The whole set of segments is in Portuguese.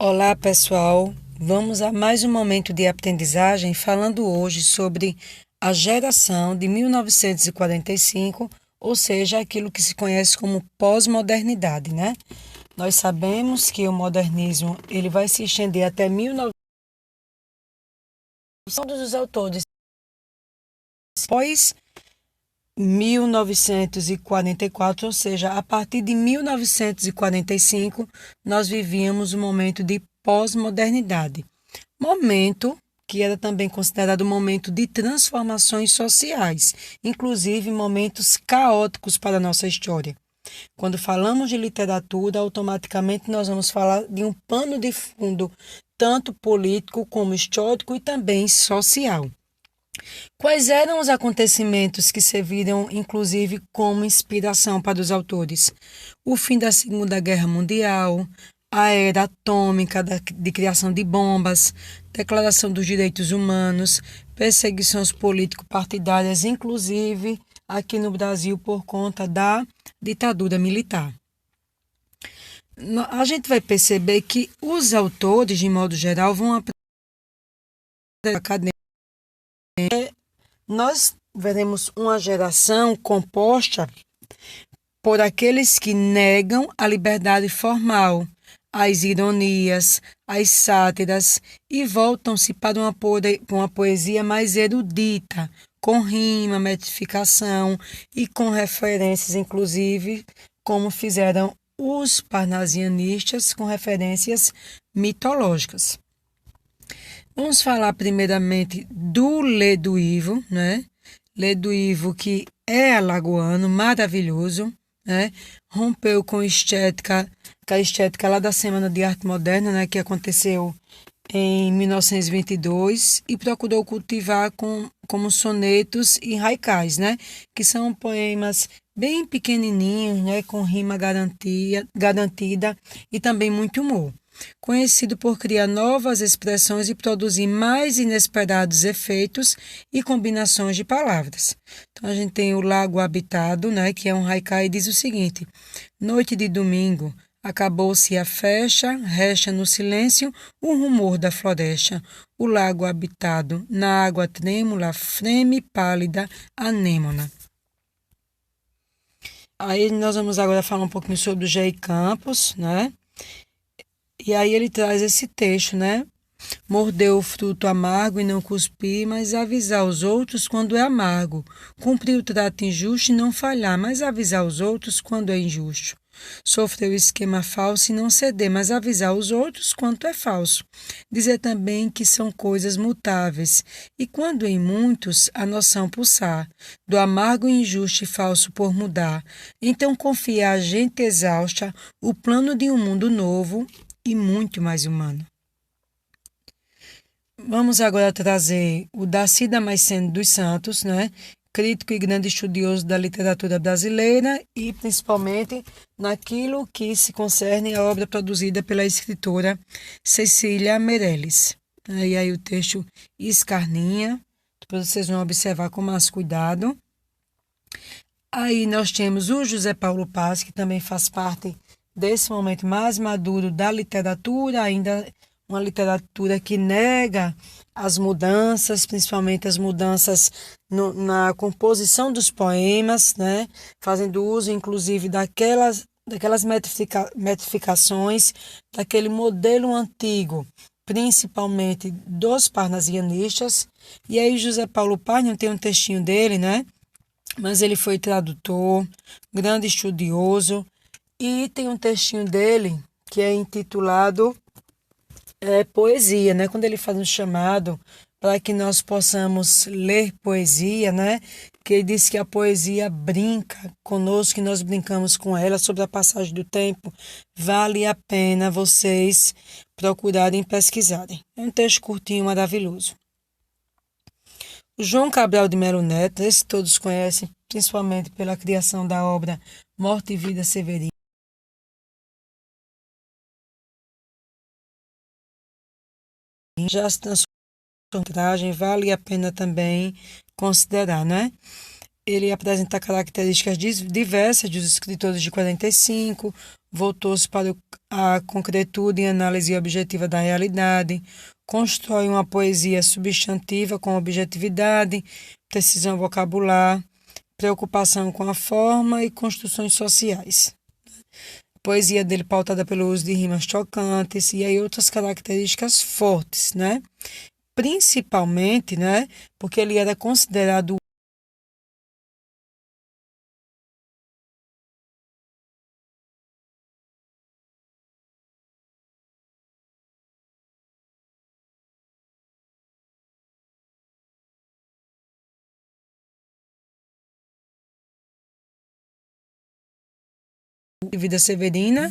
Olá, pessoal. Vamos a mais um momento de aprendizagem falando hoje sobre a geração de 1945, ou seja, aquilo que se conhece como pós-modernidade, né? Nós sabemos que o modernismo ele vai se estender até 1900. Todos os autores pós 1944, ou seja, a partir de 1945, nós vivíamos um momento de pós-modernidade. Momento que era também considerado um momento de transformações sociais, inclusive momentos caóticos para a nossa história. Quando falamos de literatura, automaticamente nós vamos falar de um pano de fundo, tanto político como histórico e também social. Quais eram os acontecimentos que serviram, inclusive, como inspiração para os autores? O fim da Segunda Guerra Mundial, a era atômica de criação de bombas, Declaração dos Direitos Humanos, perseguições político-partidárias, inclusive aqui no Brasil por conta da ditadura militar. A gente vai perceber que os autores, de modo geral, vão aprender acadêmica. Nós veremos uma geração composta por aqueles que negam a liberdade formal, as ironias, as sátiras e voltam-se para uma poesia mais erudita, com rima, metrificação e com referências, inclusive, como fizeram os parnasianistas, com referências mitológicas. Vamos falar primeiramente do Ledo Ivo, né? Ledo Ivo, que é alagoano, maravilhoso, né? Rompeu com a estética lá da Semana de Arte Moderna, né? Que aconteceu em 1922 e procurou cultivar como sonetos e haikais, né? Que são poemas bem pequenininhos, né? Com rima garantida e também muito humor. Conhecido por criar novas expressões e produzir mais inesperados efeitos e combinações de palavras. Então, a gente tem o Lago Habitado, né, que é um haikai, e diz o seguinte: noite de domingo, acabou-se a festa, resta no silêncio o rumor da floresta. O lago habitado, na água trêmula, freme pálida anêmona. Aí nós vamos agora falar um pouquinho sobre o Jair Campos, né? E aí ele traz esse texto, né? Mordeu o fruto amargo e não cuspir, mas avisar os outros quando é amargo. Cumprir o trato injusto e não falhar, mas avisar os outros quando é injusto. Sofrer o esquema falso e não ceder, mas avisar os outros quanto é falso. Dizer também que são coisas mutáveis, e quando em muitos a noção pulsar, do amargo, injusto e falso por mudar. Então confiar a gente exausta o plano de um mundo novo e muito mais humano. Vamos agora trazer o Darcy Damasceno dos Santos, né? Crítico e grande estudioso da literatura brasileira e principalmente naquilo que se concerne à obra produzida pela escritora Cecília Meirelles. E aí o texto escarninha, depois vocês vão observar com mais cuidado. Aí nós temos o José Paulo Paz, que também faz parte desse momento mais maduro da literatura, ainda uma literatura que nega as mudanças, principalmente as mudanças na composição dos poemas, né? Fazendo uso, inclusive, daquelas metrificações, daquele modelo antigo, principalmente dos parnasianistas. E aí José Paulo Paz, tem um textinho dele, né? Mas ele foi tradutor, grande estudioso, e tem um textinho dele que é intitulado Poesia, né? Quando ele faz um chamado para que nós possamos ler poesia, né? Que ele diz que a poesia brinca conosco, que nós brincamos com ela sobre a passagem do tempo. Vale a pena vocês procurarem e pesquisarem. É um texto curtinho, maravilhoso. O João Cabral de Melo Neto, esse todos conhecem, principalmente pela criação da obra Morte e Vida Severina. Já se transformou em vale a pena também considerar, né? Ele apresenta características diversas dos escritores de 45, voltou-se para a concretude e análise objetiva da realidade, constrói uma poesia substantiva com objetividade, precisão vocabular, preocupação com a forma e construções sociais. A poesia dele pautada pelo uso de rimas chocantes e aí outras características fortes, né? Principalmente, né, porque ele era considerado de Vida Severina,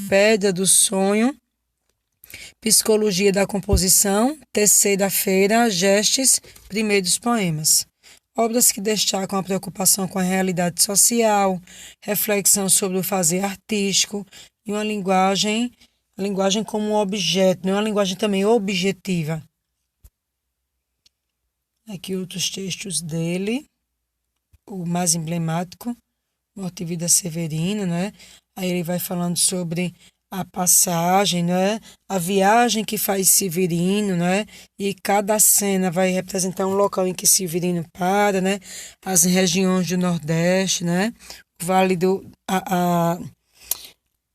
Pedra do Sonho, Psicologia da Composição, Terceira-feira, Gestes, Primeiros Poemas. Obras que destacam a preocupação com a realidade social, reflexão sobre o fazer artístico e uma linguagem como um objeto, não é uma linguagem também objetiva. Aqui outros textos dele, o mais emblemático, Morte e Vida Severina, né? Aí ele vai falando sobre a passagem, né? A viagem que faz Severino, né? E cada cena vai representar um local em que Severino para, né? As regiões do Nordeste, né? O Vale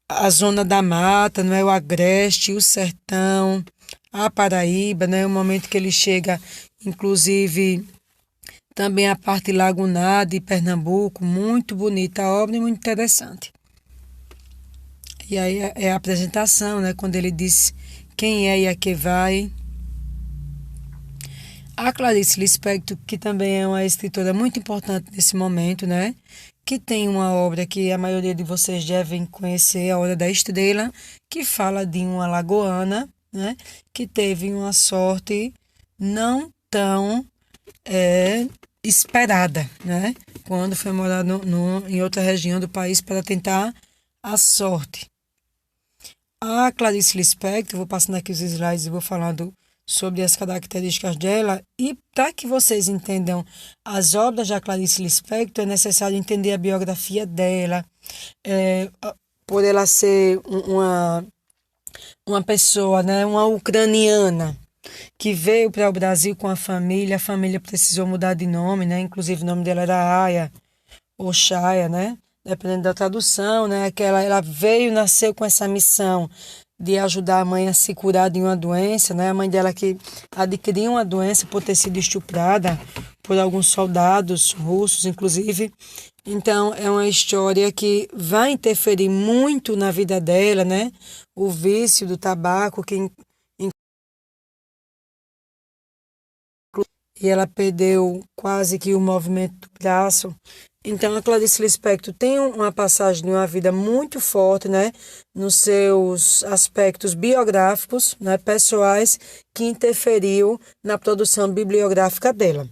a Zona da Mata, não é? O Agreste, o Sertão, a Paraíba, né? O momento que ele chega, inclusive também a parte lagunar de Pernambuco, muito bonita a obra e muito interessante. E aí é a apresentação, né? Quando ele diz quem é e a que vai. A Clarice Lispector, que também é uma escritora muito importante nesse momento, né? Que tem uma obra que a maioria de vocês devem conhecer, A Hora da Estrela, que fala de uma lagoana, né? Que teve uma sorte não tão esperada, né? Quando foi morar em outra região do país para tentar a sorte. A Clarice Lispector, vou passando aqui os slides e vou falando sobre as características dela, e para que vocês entendam as obras da Clarice Lispector, é necessário entender a biografia dela, por ela ser uma pessoa, né? Uma ucraniana, que veio para o Brasil com a família precisou mudar de nome, né? Inclusive o nome dela era Aya ou Shaya, né? Dependendo da tradução, né? Que ela veio, nasceu com essa missão de ajudar a mãe a se curar de uma doença, né? A mãe dela que adquiriu uma doença por ter sido estuprada por alguns soldados russos, inclusive. Então, é uma história que vai interferir muito na vida dela, né? O vício do tabaco, e ela perdeu quase que o movimento do braço. Então, a Clarice Lispector tem uma passagem de uma vida muito forte, né, nos seus aspectos biográficos, né, pessoais, que interferiu na produção bibliográfica dela.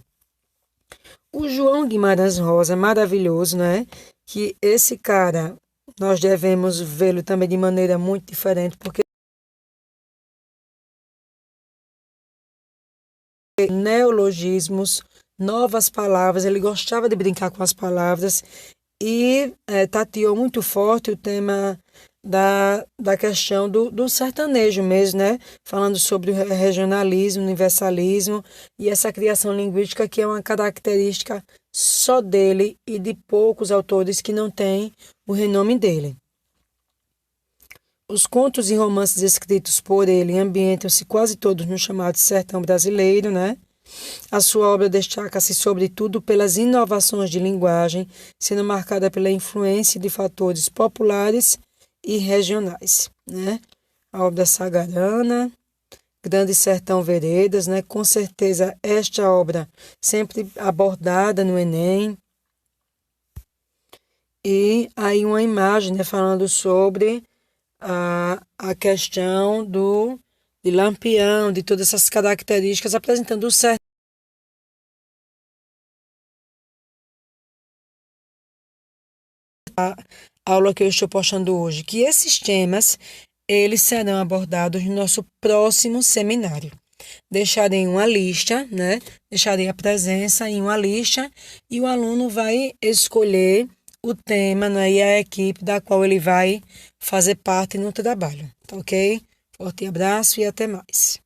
O João Guimarães Rosa, maravilhoso, né, que esse cara, nós devemos vê-lo também de maneira muito diferente, porque neologismos, novas palavras, ele gostava de brincar com as palavras e tateou muito forte o tema da questão do sertanejo mesmo, né? Falando sobre o regionalismo, universalismo e essa criação linguística que é uma característica só dele e de poucos autores que não têm o renome dele. Os contos e romances escritos por ele ambientam-se quase todos no chamado sertão brasileiro, né? A sua obra destaca-se sobretudo pelas inovações de linguagem, sendo marcada pela influência de fatores populares e regionais, né? A obra Sagarana, Grande Sertão Veredas, né? Com certeza esta obra sempre abordada no Enem. E aí uma imagem, né, falando sobre a questão de Lampião, de todas essas características, apresentando o sertão. A aula que eu estou postando hoje, que esses temas, eles serão abordados no nosso próximo seminário. deixarei uma lista, né? Deixarei a presença em uma lista e o aluno vai escolher o tema, né? E a equipe da qual ele vai fazer parte no trabalho, tá ok? Forte abraço e até mais.